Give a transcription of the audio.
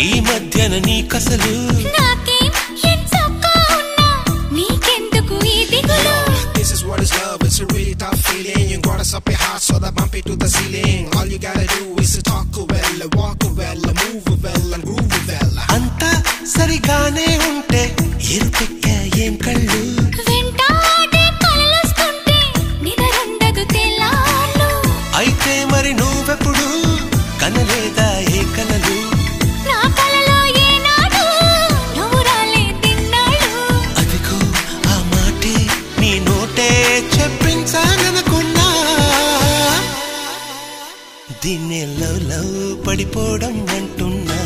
ఈ మధ్యన నీ కసలు నాకేం ఎంచక్కా ఉన్నా నీకెందుకు ఈ దిగులు This is what is love, it's a really tough feeling. You got us up your heart so that bump it to the ceiling. All you gotta do is to talk well, walk well, move well and groove well. అంతా సరిగానే ఉంటే ఎరుపెక్క ఏం కళ్ళు వెంటాడే కలలొస్తుంటే నిదరుండదు తెల్లార్లు అయితే మరి నువ్వెప్పుడు కనలేదా ఏ కలలు నా కలలో ఏనాడు నువ్వు రాలేదిన్నాడు అదిగో ఆ మాటే నీ నోటే చెప్పించాలనుకున్నా దీన్నే లవ్ లవ్ పడిపోవడం అంటున్నా